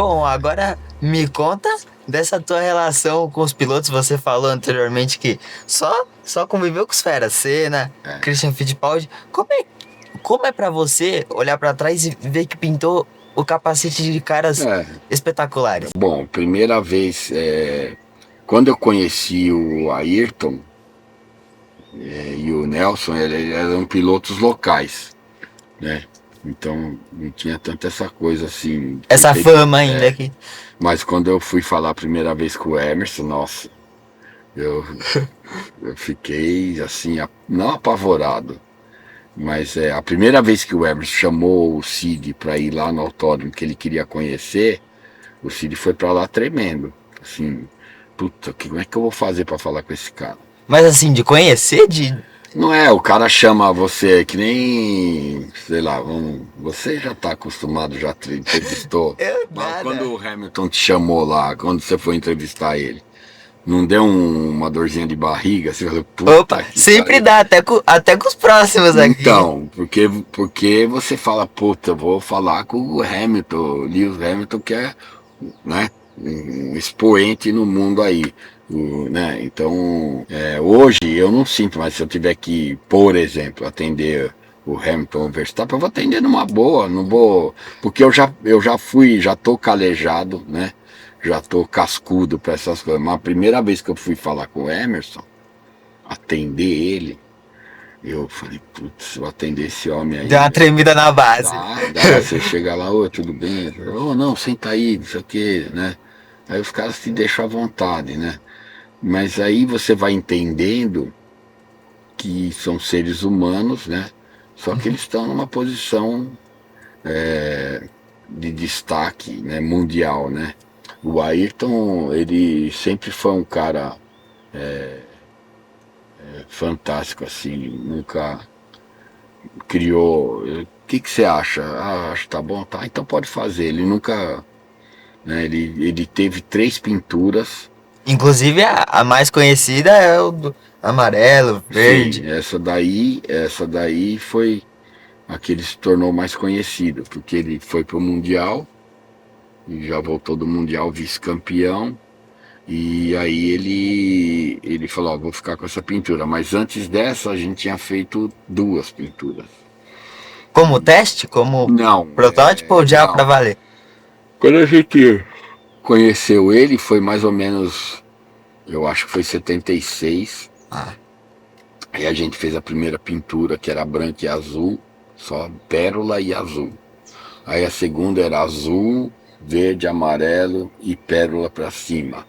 Bom, agora me conta dessa tua relação com os pilotos. Você falou anteriormente que só conviveu com os feras, Senna, Christian Fittipaldi. Como é pra você olhar pra trás e ver que pintou o capacete de caras espetaculares? Bom, primeira vez, quando eu conheci o Ayrton e o Nelson, eles eram pilotos locais, né? Então não tinha tanta essa coisa assim. Essa fama ainda aqui. Mas quando eu fui falar a primeira vez com o Emerson, nossa, eu fiquei assim, não apavorado, mas a primeira vez que o Emerson chamou o Cid para ir lá no autódromo que ele queria conhecer, o Cid foi para lá tremendo, assim, puta, como é que eu vou fazer para falar com esse cara? Mas assim, de conhecer, Não é, o cara chama você que nem, sei lá, você já tá acostumado, já entrevistou. Mas quando o Hamilton te chamou lá, quando você foi entrevistar ele, não deu uma dorzinha de barriga? Você falou, puta. Opa, sempre dá, até com os próximos aqui. Então, porque você fala, puta, eu vou falar com o Hamilton, Lewis Hamilton, que é, né, um expoente no mundo aí. Né? Então, hoje eu não sinto, mas se eu tiver que, por exemplo, atender o Hamilton ou o Verstappen, eu vou atender numa boa, não vou, porque eu já fui, já tô calejado, né? Já tô cascudo para essas coisas. Mas a primeira vez que eu fui falar com o Emerson, atender ele, eu falei, putz, vou atender esse homem aí. Deu uma tremida na base. Dá, você chega lá, oi, tudo bem? Oh, não, senta aí, não sei o que, né? Aí os caras te deixam à vontade, né? Mas aí você vai entendendo que são seres humanos, né? Só que eles estão numa posição de destaque, né, mundial, né? O Ayrton, ele sempre foi um cara fantástico, assim, nunca criou. O que você acha? Ah, acho que tá bom, tá, então pode fazer. Ele nunca. Né, ele teve 3 pinturas. Inclusive a mais conhecida é o do amarelo, verde. Sim, essa daí foi a que ele se tornou mais conhecido, porque ele foi pro Mundial e já voltou do Mundial vice-campeão. E aí ele falou, ó, vou ficar com essa pintura. Mas antes dessa a gente tinha feito 2 pinturas. Como teste? Como Não, protótipo ou já não. pra valer? Quando a gente conheceu ele foi mais ou menos, eu acho que foi 76. Aí a gente fez a primeira pintura, que era branca e azul, só pérola e azul. Aí a segunda era azul, verde, amarelo e pérola para cima.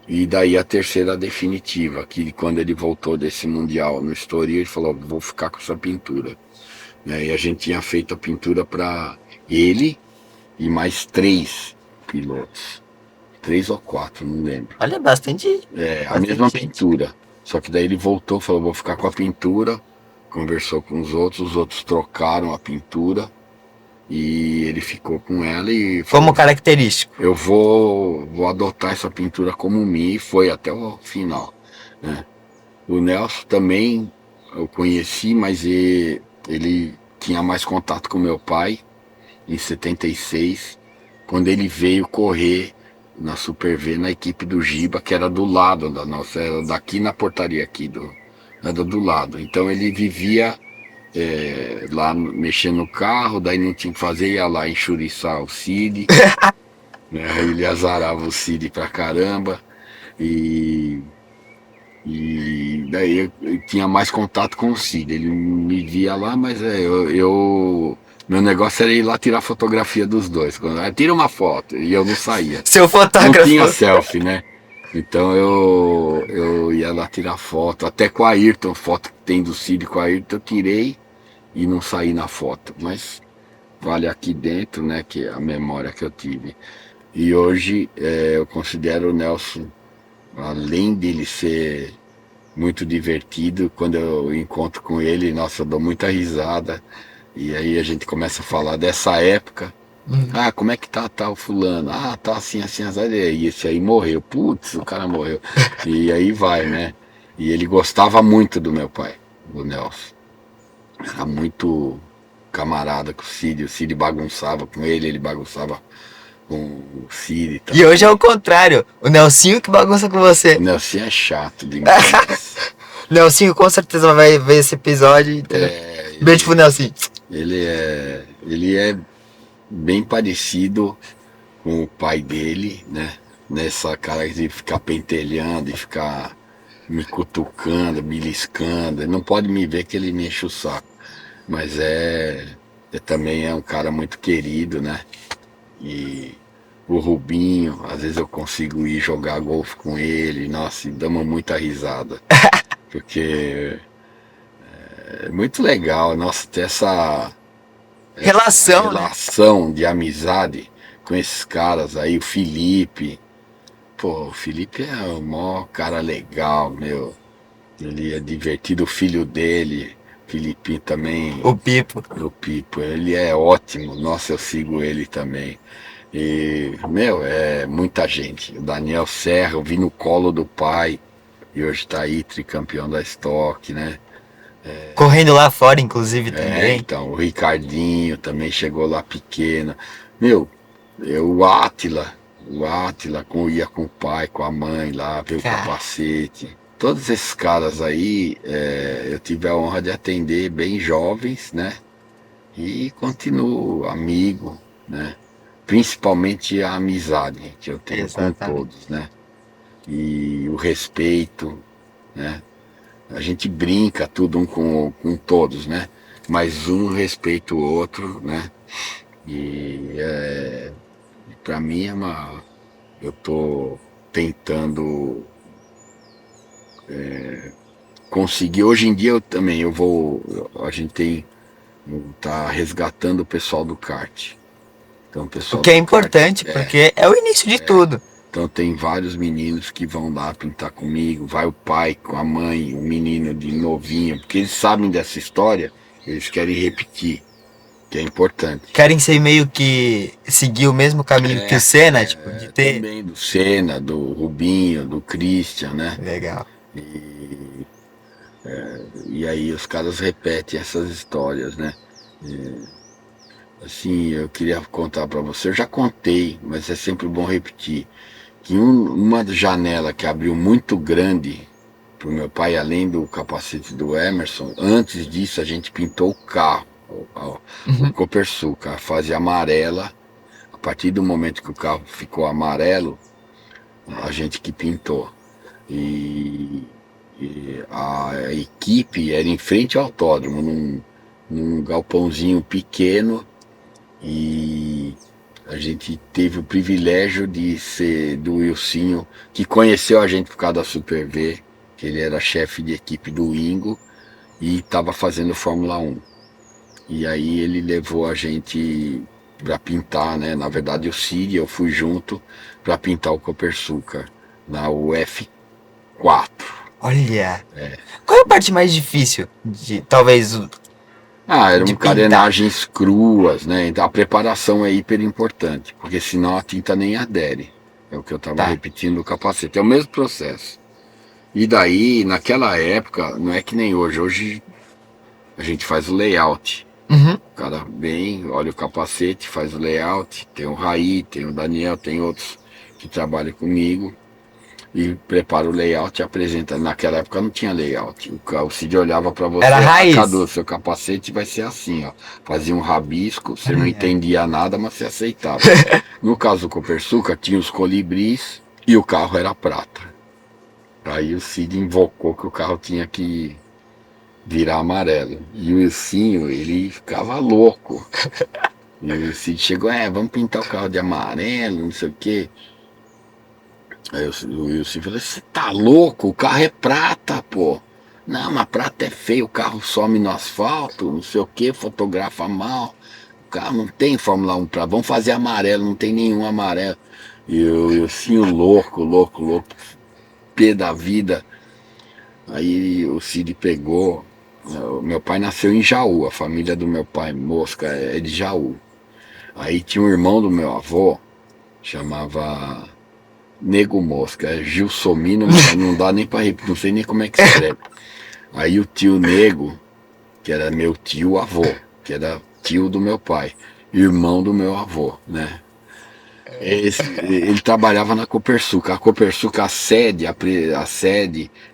E daí a terceira definitiva, que quando ele voltou desse mundial no Estoril, ele falou, vou ficar com essa pintura. E a gente tinha feito a pintura para ele e mais 3 pilotos. 3 ou 4, não lembro. Olha, bastante. A mesma pintura. Só que daí ele voltou, falou, vou ficar com a pintura, conversou com os outros trocaram a pintura e ele ficou com ela e falou, Como característico. eu vou adotar essa pintura como minha, e foi até o final, né? O Nelson também eu conheci, mas ele tinha mais contato com meu pai em 76, quando ele veio correr na Super V, na equipe do Giba, que era do lado da nossa, era daqui na portaria aqui, era do lado. Então ele vivia lá mexendo no carro, daí não tinha o que fazer, ia lá enxuriçar o Cid, né? Ele azarava o Cid pra caramba, e daí eu tinha mais contato com o Cid. Ele me via lá, mas meu negócio era ir lá tirar fotografia dos dois. Tira uma foto, e eu não saía. Seu fotógrafo. Não tinha selfie, né? Então eu ia lá tirar foto, até com a Ayrton, foto que tem do Cid com a Ayrton, eu tirei e não saí na foto. Mas vale aqui dentro, né, que é a memória que eu tive. E hoje eu considero o Nelson, além dele ser muito divertido, quando eu encontro com ele, nossa, eu dou muita risada. E aí a gente começa a falar dessa época. Ah, como é que tá o fulano? Ah, tá assim, assim, assim. E esse aí morreu. Putz, o cara morreu. E aí vai, né? E ele gostava muito do meu pai, do Nelson. Era muito camarada com o Cid bagunçava com ele bagunçava com o Cid. E hoje é o contrário. O Nelsinho que bagunça com você. O Nelson é chato demais. Nelsinho com certeza vai ver esse episódio. Entendeu? Beijo pro Nelsinho. Ele é bem parecido com o pai dele, né? Nessa cara de ficar pentelhando e ficar me cutucando, beliscando. Ele não pode me ver que ele me enche o saco. Mas também é um cara muito querido, né? E o Rubinho, às vezes eu consigo ir jogar golfe com ele, nossa, e damos muita risada. Porque é muito legal, nossa, ter essa Relação, né? relação de amizade com esses caras aí, o Felipe. Pô, o Felipe é o maior cara legal, meu. Ele é divertido, o filho dele, Filipinho também. O Pipo. O Pipo, ele é ótimo. Nossa, eu sigo ele também. E, meu, é muita gente. O Daniel Serra, eu vi no colo do pai. E hoje tá aí, tricampeão da Stock, né? Correndo lá fora, inclusive, também. Então, o Ricardinho também chegou lá pequeno. Meu, o Átila ia com o pai, com a mãe lá, ver o Cara. capacete. Todos esses caras aí, eu tive a honra de atender bem jovens, né? E continuo amigo, né? Principalmente a amizade que eu tenho Exatamente. com todos, né? E o respeito, né? A gente brinca tudo um com todos, né? Mas um respeita o outro, né? E pra mim eu tô tentando conseguir. Hoje em dia a gente tá resgatando o pessoal do kart. Então, o pessoal O que é do kart, importante, porque é o início de tudo. então tem vários meninos que vão lá pintar comigo, vai o pai com a mãe, o menino de novinho, porque eles sabem dessa história, eles querem repetir, que é importante. Querem ser meio que seguir o mesmo caminho que o Senna, tipo, de ter. Também do Senna, do Rubinho, do Christian, né? Legal. E aí os caras repetem essas histórias, né? Assim, eu queria contar para você, eu já contei, mas é sempre bom repetir, que uma janela que abriu muito grande para o meu pai, além do capacete do Emerson, antes disso a gente pintou o carro, o Copersucar, a fase amarela. A partir do momento que o carro ficou amarelo, a gente que pintou. E a equipe era em frente ao autódromo, num galpãozinho pequeno, e a gente teve o privilégio de ser do Wilsinho, que conheceu a gente por causa da Super V, que ele era chefe de equipe do Ingo e estava fazendo Fórmula 1. E aí ele levou a gente para pintar, né? Na verdade o Cid, eu fui junto para pintar o Copersucar na UF4. Olha. Qual é a parte mais difícil de, talvez, Eram de carenagens cruas, né? Então a preparação é hiper importante, porque senão a tinta nem adere. É o que eu estava repetindo no capacete. É o mesmo processo. E daí, naquela época, não é que nem hoje. Hoje a gente faz o layout. O cara vem, olha o capacete, faz o layout. Tem o Raí, tem o Daniel, tem outros que trabalham comigo. E prepara o layout e apresenta. Naquela época não tinha layout. O Cid olhava para você, Era raiz. Cadu, seu capacete vai ser assim, ó. Fazia um rabisco, você não entendia nada, mas você aceitava. No caso do Copersucar, tinha os colibris e o carro era prata. Aí o Cid invocou que o carro tinha que virar amarelo. E o Wilsinho, ele ficava louco. E o Cid chegou, vamos pintar o carro de amarelo, não sei o quê. Aí o Wilson falou, você tá louco? O carro é prata, pô. Não, mas prata é feio, o carro some no asfalto, não sei o que, fotografa mal. O carro não tem Fórmula 1 prata, vamos fazer amarelo, não tem nenhum amarelo. E o Wilson louco, pé da vida. Aí o Cid pegou, meu pai nasceu em Jaú, a família do meu pai, Mosca, é de Jaú. Aí tinha um irmão do meu avô, chamava Nego Mosca, é Gilsomino, mas não dá nem pra repetir, não sei nem como é que escreve. Aí o tio Nego, que era meu tio avô, que era tio do meu pai, irmão do meu avô, né? Ele trabalhava na Copersuca. A Copersuca, a sede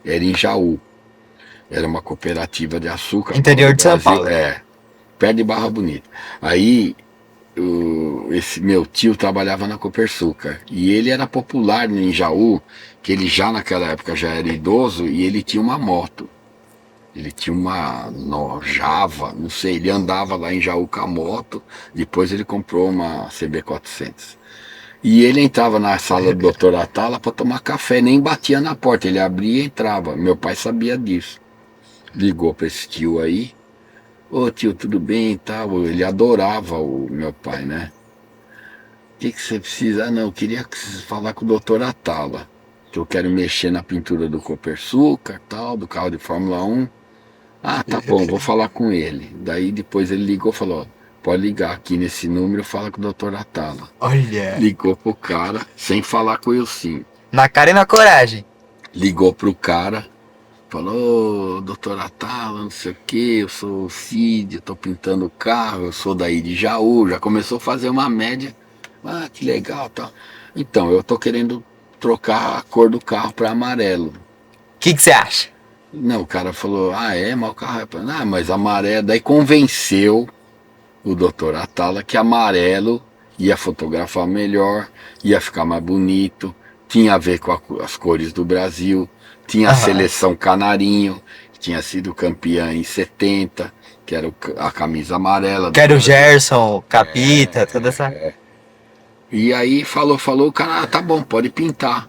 era em Jaú. Era uma cooperativa de açúcar fora Interior do de São Brasil. Paulo. Perto de Barra Bonita. Aí esse meu tio trabalhava na Copersucar e ele era popular em Jaú, que ele já naquela época já era idoso e ele tinha uma moto. Ele tinha uma Java, não sei, ele andava lá em Jaú com a moto, depois ele comprou uma CB400. E ele entrava na sala do Dr. Atala para tomar café, nem batia na porta, ele abria e entrava. Meu pai sabia disso. Ligou para esse tio aí. Ô tio, tudo bem e tal? Ele adorava o meu pai, né? O que você precisa? Ah, não, eu queria falar com o doutor Atala, que eu quero mexer na pintura do Copersucar, tal, do carro de Fórmula 1. Ah, tá bom, vou falar com ele. Daí depois ele ligou e falou, ó, pode ligar aqui nesse número, fala com o doutor Atala. Olha. Ligou pro cara, sem falar com o Ilcinho. Na cara e na coragem. Ligou pro cara, falou, ô, doutor Atala, não sei o que, eu sou o Cid, eu tô pintando o carro, eu sou daí de Jaú, já começou a fazer uma média. Ah, que legal, tal. Então, eu tô querendo trocar a cor do carro para amarelo. O que você acha? Não, o cara falou, mas o carro é... Ah, mas amarelo... Daí convenceu o doutor Atala que amarelo ia fotografar melhor, ia ficar mais bonito, tinha a ver com as cores do Brasil, tinha a seleção Canarinho, que tinha sido campeã em 70, que era a camisa amarela. Que era o Gerson, o Capita, toda essa... E aí falou, o cara, tá bom, pode pintar.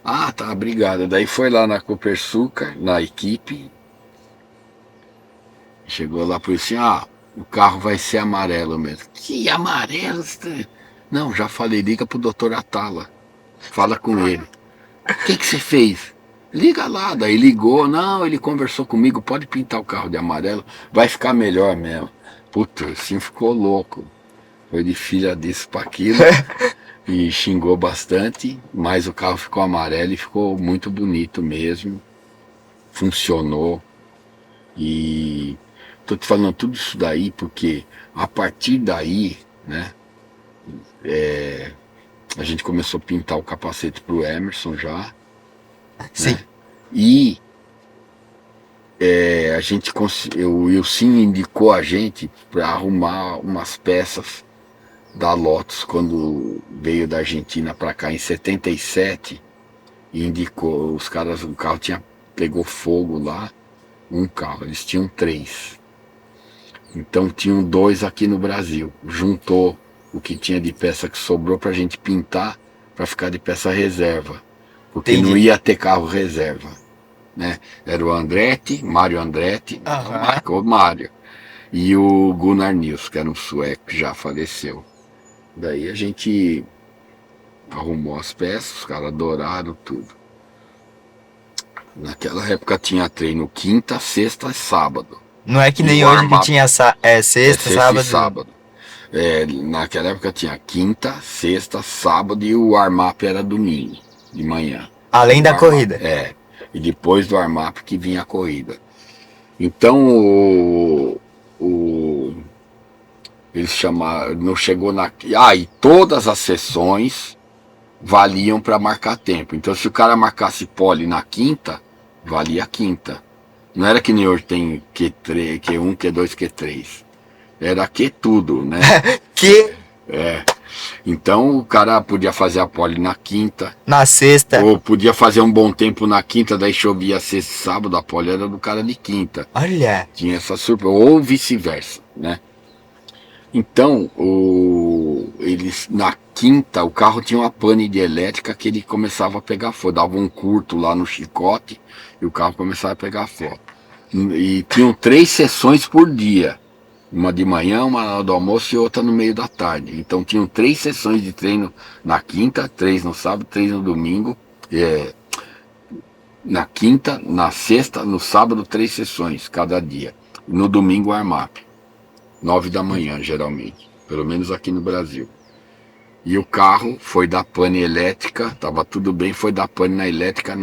Ah, tá, obrigado. Daí foi lá na Copersucar, na equipe. Chegou lá por assim, o carro vai ser amarelo mesmo. Que amarelo? Não, já falei, liga pro doutor Atala. Fala com ele. O que você fez? Liga lá, daí ligou, não, ele conversou comigo, pode pintar o carro de amarelo, vai ficar melhor mesmo. Puta, assim ficou louco. Foi de filha disso pra aquilo. E xingou bastante, mas o carro ficou amarelo e ficou muito bonito mesmo. Funcionou. E tô te falando tudo isso daí porque a partir daí, né, a gente começou a pintar o capacete pro Emerson já. Sim. Né? E a gente o Wilson indicou a gente para arrumar umas peças da Lotus quando veio da Argentina para cá em 77 e indicou os caras, o carro pegou fogo lá, um carro, eles tinham 3, então tinham 2 aqui no Brasil, juntou o que tinha de peça que sobrou para a gente pintar para ficar de peça reserva, porque Entendi. não ia ter carro reserva, né? Era o Andretti, Mário Andretti, o Mário, e o Gunnar Nils, que era um sueco que já faleceu. Daí a gente arrumou as peças, os caras adoraram tudo. Naquela época tinha treino quinta, sexta e sábado. Não é que nem hoje que tinha sexta, sábado. E sábado. Naquela época tinha quinta, sexta, sábado e o warm-up era domingo, de manhã. Além da corrida. E depois do warm-up que vinha a corrida. Então eles chamaram, não chegou na... e todas as sessões valiam para marcar tempo. Então se o cara marcasse pole na quinta, valia a quinta. Não era que nem hoje tem Q3, Q1, Q2, Q3. Era Q tudo, né? Que? Então o cara podia fazer a pole na quinta. Na sexta. Ou podia fazer um bom tempo na quinta, daí chovia sexta e sábado, a pole era do cara de quinta. Olha. Tinha essa surpresa. Ou vice-versa, né? Então, eles na quinta, o carro tinha uma pane de elétrica que ele começava a pegar fogo. Dava um curto lá no chicote e o carro começava a pegar fogo. E tinham 3 sessões por dia. Uma de manhã, uma na hora do almoço e outra no meio da tarde. Então tinham 3 sessões de treino na quinta, 3 no sábado, 3 no domingo. Na quinta, na sexta, no sábado, 3 sessões cada dia. No domingo, warm-up. 9 da manhã, geralmente. Pelo menos aqui no Brasil. E o carro foi dar pane elétrica, tava tudo bem, foi dar pane na elétrica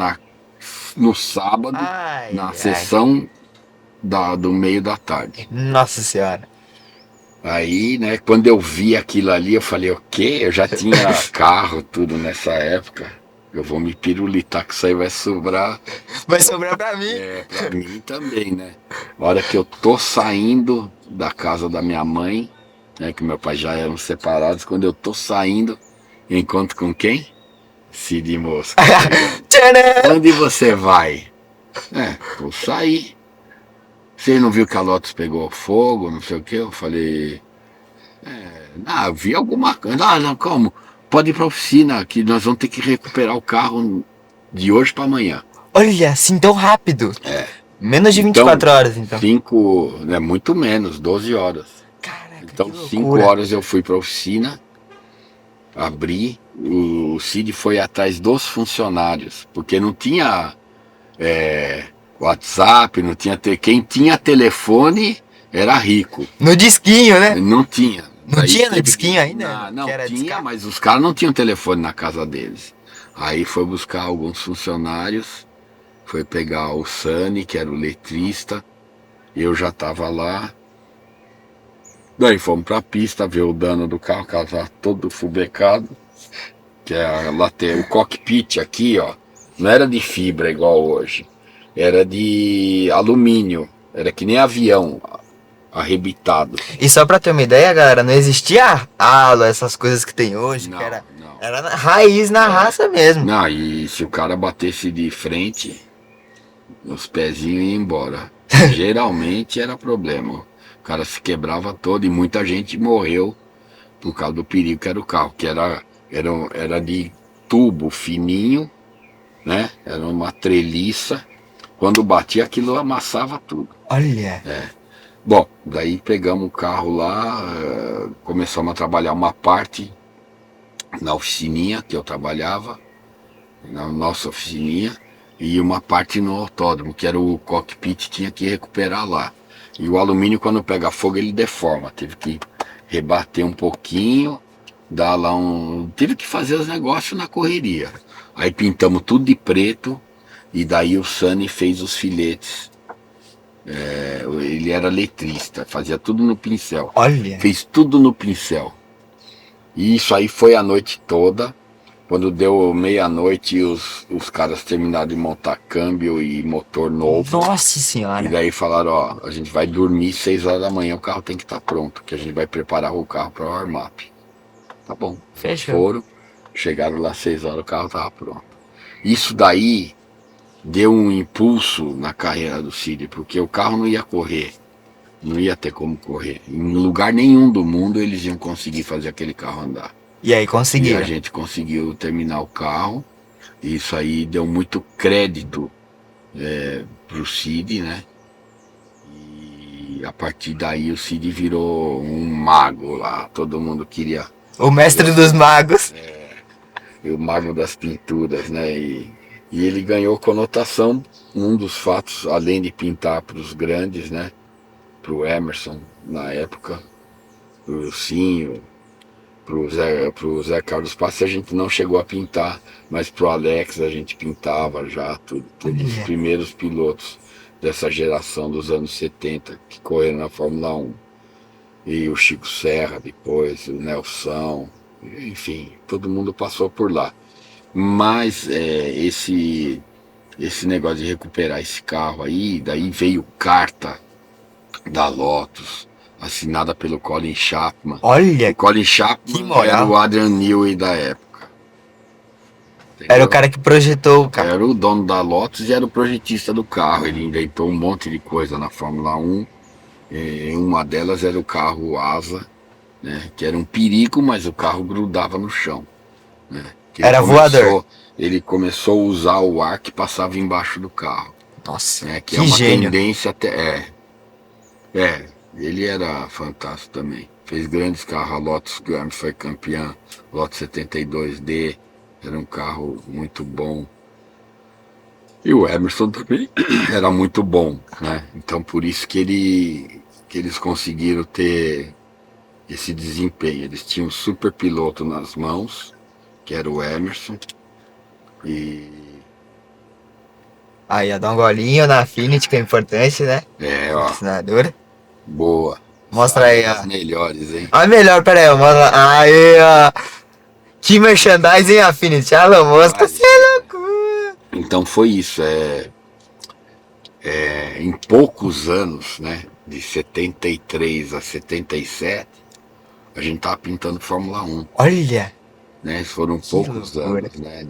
no sábado, na sessão do meio da tarde. Nossa Senhora. Aí, né, quando eu vi aquilo ali, eu falei, o quê? Eu já tinha carro, tudo nessa época. Eu vou me pirulitar que isso aí vai sobrar. Vai sobrar pra mim. É, pra mim também, né? A hora que eu tô saindo da casa da minha mãe, né, que meu pai já eram separados, quando eu tô saindo, eu encontro com quem? Cid Mosca chegando. Tcharam! Onde você vai? Vou sair. Você não viu que a Lotus pegou fogo, não sei o que? Eu falei, vi alguma coisa. Ah, não, como? Pode ir pra oficina, que nós vamos ter que recuperar o carro de hoje para amanhã. Olha, assim tão rápido. Menos de Então, 24 horas, então. muito menos, 12 horas. Caraca, que Então, 5 loucura. horas eu fui pra oficina, abri, o Cid foi atrás dos funcionários, porque não tinha WhatsApp, não tinha. Quem tinha telefone era rico. No disquinho, né? Não tinha. Não Daí tinha no teve disquinho ainda? Não, Que era tinha, discar? mas os caras não tinham telefone na casa deles. Aí foi buscar alguns funcionários, foi pegar o Sani, que era o letrista, eu já tava lá. Daí fomos pra pista ver o dano do carro, o carro tava todo fubecado, que é lá tem o cockpit aqui, ó, não era de fibra igual hoje, era de alumínio, era que nem avião arrebitado. E só pra ter uma ideia, galera, não existia halo, essas coisas que tem hoje, que era, Não. era raiz na raça mesmo. Não, e se o cara batesse de frente, os pezinhos iam embora. Geralmente era problema. O cara se quebrava todo e muita gente morreu por causa do perigo que era o carro, que era de tubo fininho, né? Era uma treliça. Quando batia aquilo amassava tudo. Olha, Bom, daí pegamos o carro lá, começamos a trabalhar uma parte na oficininha que eu trabalhava, na nossa oficininha, e uma parte no autódromo, que era o cockpit, tinha que recuperar lá. E o alumínio, quando pega fogo, ele deforma. Teve que rebater um pouquinho, dar lá um. Teve que fazer os negócios na correria. Aí pintamos tudo de preto, e daí o Sani fez os filetes. Ele era letrista, fazia tudo no pincel. olha. Fez tudo no pincel. E isso aí foi a noite toda. Quando deu meia-noite, os caras terminaram de montar câmbio e motor novo. Nossa E senhora. daí falaram, ó, a gente vai dormir 6 horas da manhã, o carro tem que estar pronto, que a gente vai preparar o carro para o armap. Tá bom. Fechou. Foram, chegaram lá 6 horas, o carro estava pronto. Isso daí deu um impulso na carreira do Cid, porque o carro não ia correr, não ia ter como correr. Em lugar nenhum do mundo eles iam conseguir fazer aquele carro andar. E aí, E conseguiram. a gente conseguiu terminar o carro. E isso aí deu muito crédito pro Cid, né? E a partir daí o Cid virou um mago lá. Todo mundo queria. O mestre dos magos. O mago das pinturas, né? E ele ganhou conotação. Um dos fatos, além de pintar para os grandes, né? Pro Emerson na época, pro Cinho, pro Zé Carlos Passi a gente não chegou a pintar, mas pro Alex a gente pintava já tudo. Todos os primeiros pilotos dessa geração dos anos 70 que correram na Fórmula 1. E o Chico Serra depois, o Nelson, enfim, todo mundo passou por lá. Mas esse negócio de recuperar esse carro aí, daí veio carta da Lotus, assinada pelo Colin Chapman. Olha, O Colin que Chapman moral. era o Adrian Newey da época. Entendeu? Era o cara que projetou o carro. Era o dono da Lotus e era o projetista do carro. Ele inventou um monte de coisa na Fórmula 1. Uma delas era o carro asa, né, que era um perigo, mas o carro grudava no chão. Né, que Era voador. Ele começou a usar o ar que passava embaixo do carro. Nossa, Que que é uma gênio. tendência até. Ele era fantástico também. Fez grandes carros. A Lotus Grand foi campeã. Lotus 72D era um carro muito bom. E o Emerson também era muito bom, né? Então por isso que eles conseguiram ter esse desempenho. Eles tinham um super piloto nas mãos, que era o Emerson. E Aí, ia dar um golinho na Affinity, que é importante, né? ó, Patrocinadora. boa. Mostra aí, As ó. melhores, hein? A melhor, pera aí, eu mostro. Aí, ó. Que merchandising, Affinity. Alô, mostra, Vai, você é louco. então foi isso. Em poucos anos, né? De 73 a 77, a gente tava pintando Fórmula 1, Olha, né? Foram que poucos loucura. anos, né?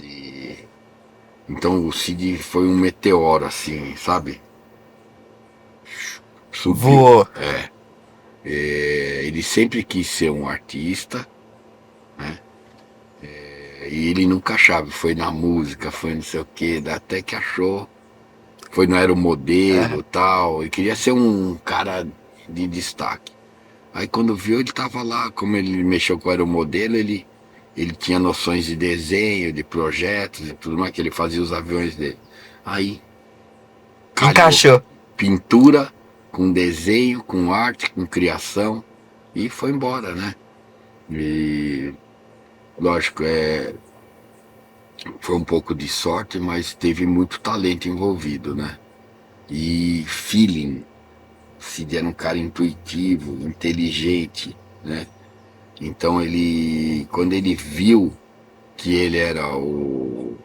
Então o Cid foi um meteoro, assim, sabe? Subiu. Voou. Ele sempre quis ser um artista, né? E ele nunca achava, foi na música, foi não sei o quê, até que achou, foi no aeromodelo Aham. e tal, e queria ser um cara de destaque. Aí quando viu, ele tava lá, como ele mexeu com o aeromodelo, ele tinha noções de desenho, de projetos e tudo mais, que ele fazia os aviões dele. Aí calhou. Encaixou. Pintura, com desenho, com arte, com criação, e foi embora, né? E lógico, foi um pouco de sorte, mas teve muito talento envolvido, né? E feeling. Cid era um cara intuitivo, inteligente, né? Então quando ele viu que ele era o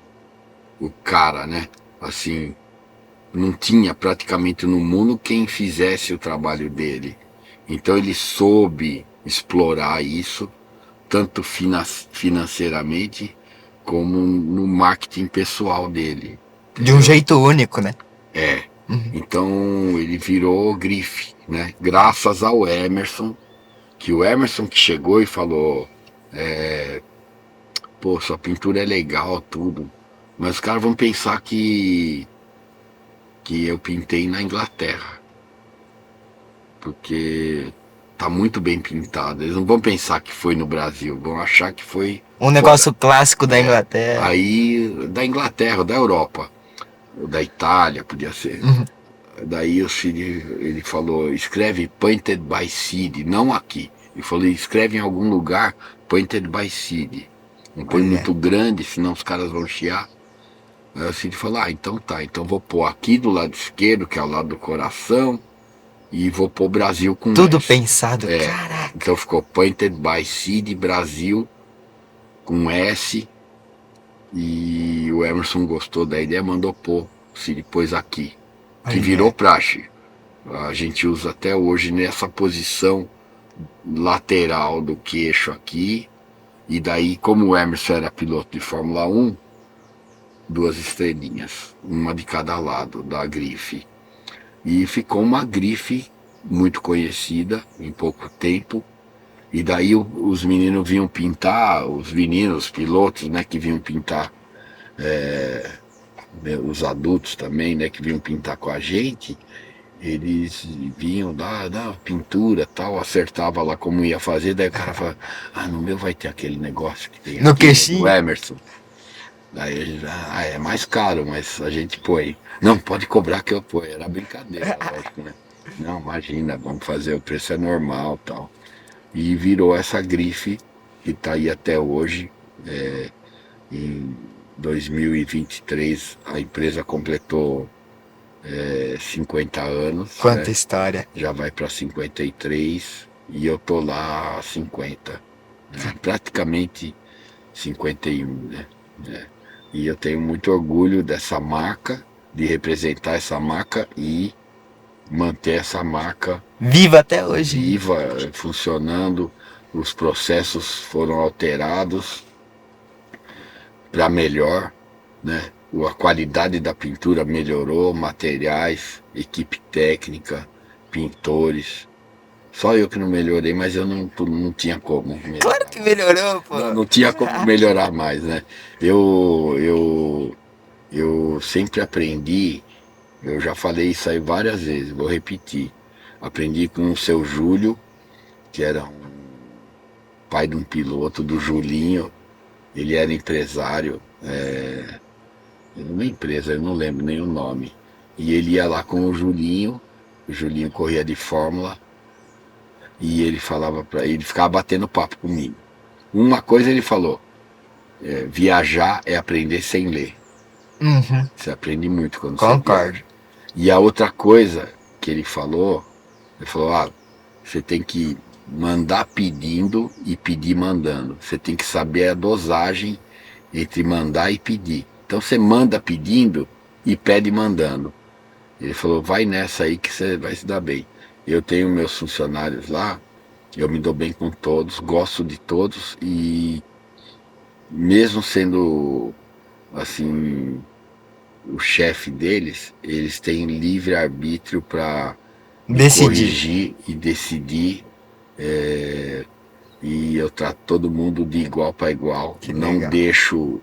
cara, né? Assim, não tinha praticamente no mundo quem fizesse o trabalho dele. Então ele soube explorar isso, tanto financeiramente como no marketing pessoal dele, De um entendeu? jeito único, né? É. Uhum. Então ele virou grife, né? Graças ao Emerson, que o Emerson que chegou e falou, pô, sua pintura é legal, tudo, mas os caras vão pensar que eu pintei na Inglaterra, porque tá muito bem pintado. Eles não vão pensar que foi no Brasil, vão achar que foi Um fora. negócio clássico da É. Inglaterra. Aí, da Inglaterra, da Europa, ou da Itália, podia ser. Uhum. Daí o Cid, ele falou, escreve Painted by Cid, não aqui. Ele falou, escreve em algum lugar Painted by Cid. Não põe Olha. muito grande, senão os caras vão chiar. Aí o Cid falou, então tá, então vou pôr aqui do lado esquerdo, que é o lado do coração, e vou pôr Brasil com Tudo S. pensado, caraca. Então ficou Painted by Cid Brasil com S, e o Emerson gostou da ideia, mandou pôr, o Cid pôs aqui, que virou Olha. praxe. A gente usa até hoje nessa posição lateral do queixo aqui, e daí, como o Emerson era piloto de Fórmula 1, duas estrelinhas, uma de cada lado da grife. E ficou uma grife muito conhecida em pouco tempo. E daí os meninos vinham pintar, os meninos, os pilotos, né, que vinham pintar, os adultos também, né, que vinham pintar com a gente, eles vinham da pintura tal, acertava lá como ia fazer, daí o cara fala, no meu vai ter aquele negócio que tem No aqui, do queixinho. Emerson. Daí a gente, é mais caro, mas a gente põe. Não, pode cobrar que eu ponho. Era brincadeira, lógico, né? Não, imagina, vamos fazer, o preço é normal tal. E virou essa grife que está aí até hoje. Em 2023 a empresa completou 50 anos, Quanta né? história. Já vai para 53 e eu tô lá há 50, né? Praticamente 51, né? E eu tenho muito orgulho dessa marca, de representar essa marca e manter essa marca Viva até hoje. viva, funcionando. Os processos foram alterados para melhor, né? A qualidade da pintura melhorou, materiais, equipe técnica, pintores. Só eu que não melhorei, mas eu não tinha como melhorar. Claro que melhorou, pô. Não tinha como melhorar mais, né? Eu sempre aprendi, eu já falei isso aí várias vezes, vou repetir. Aprendi com o seu Júlio, que era um pai de um piloto, do Julinho. Ele era empresário, uma empresa, eu não lembro nem o nome. E ele ia lá com o Julinho corria de Fórmula, e ele falava para ele, ficava batendo papo comigo. Uma coisa ele falou, viajar é aprender sem ler. Uhum. Você aprende muito quando você Concordo. viaja. E a outra coisa que ele falou, Você tem que mandar pedindo e pedir mandando. Você tem que saber a dosagem entre mandar e pedir. Então você manda pedindo e pede mandando. Ele falou, vai nessa aí que você vai se dar bem. Eu tenho meus funcionários lá, eu me dou bem com todos, gosto de todos e mesmo sendo assim o chefe deles, eles têm livre arbítrio para corrigir e decidir. E eu trato todo mundo de igual para igual. Que não legal. deixo.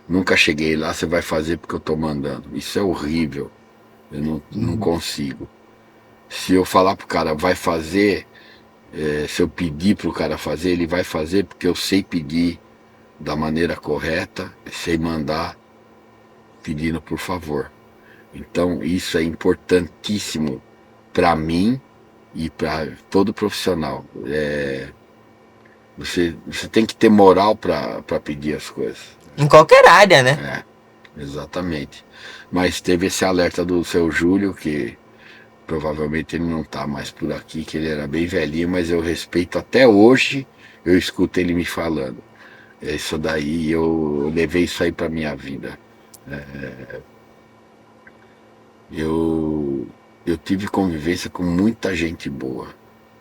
Nunca cheguei lá, você vai fazer porque eu estou mandando. Isso é horrível. Eu não consigo. Se eu falar pro cara, vai fazer, se eu pedir pro cara fazer, ele vai fazer porque eu sei pedir da maneira correta, sei mandar pedindo por favor. Então isso é importantíssimo para mim e para todo profissional. Você tem que ter moral para pedir as coisas. Em qualquer área, né? Exatamente. Mas teve esse alerta do seu Júlio, que provavelmente ele não tá mais por aqui, que ele era bem velhinho, mas eu respeito até hoje, eu escuto ele me falando. Isso daí, eu levei isso aí pra minha vida. Eu tive convivência com muita gente boa.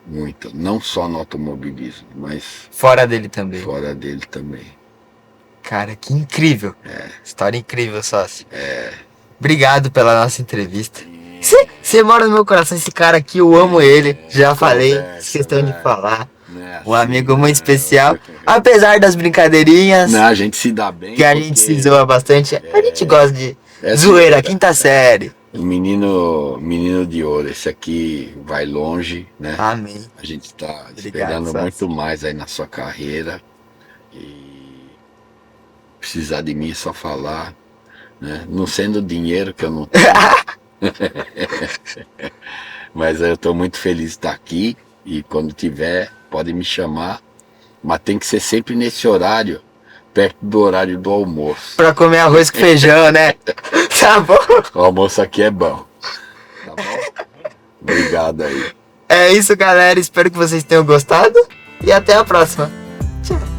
Muita. Não só no automobilismo, mas Fora dele também. fora dele também. Cara, que incrível. História incrível, sócio. Obrigado pela nossa entrevista. Você mora no meu coração, esse cara aqui, eu amo ele. Já falei, questão de falar. Um amigo muito especial. Apesar das brincadeirinhas, Não, a gente se dá bem. que a gente se zoa bastante. A gente gosta de zoeira, quinta série. O menino de ouro, esse aqui vai longe, né? Amém. A gente tá Obrigado, esperando Sassi. muito mais aí na sua carreira. E precisar de mim é só falar, né? Não sendo dinheiro que eu não tenho. Mas eu tô muito feliz de estar aqui e quando tiver, pode me chamar. Mas tem que ser sempre nesse horário, perto do horário do almoço. Pra comer arroz com feijão, né? Tá bom? O almoço aqui é bom. Tá bom? Obrigado aí. É isso, galera. Espero que vocês tenham gostado. E até a próxima. Tchau.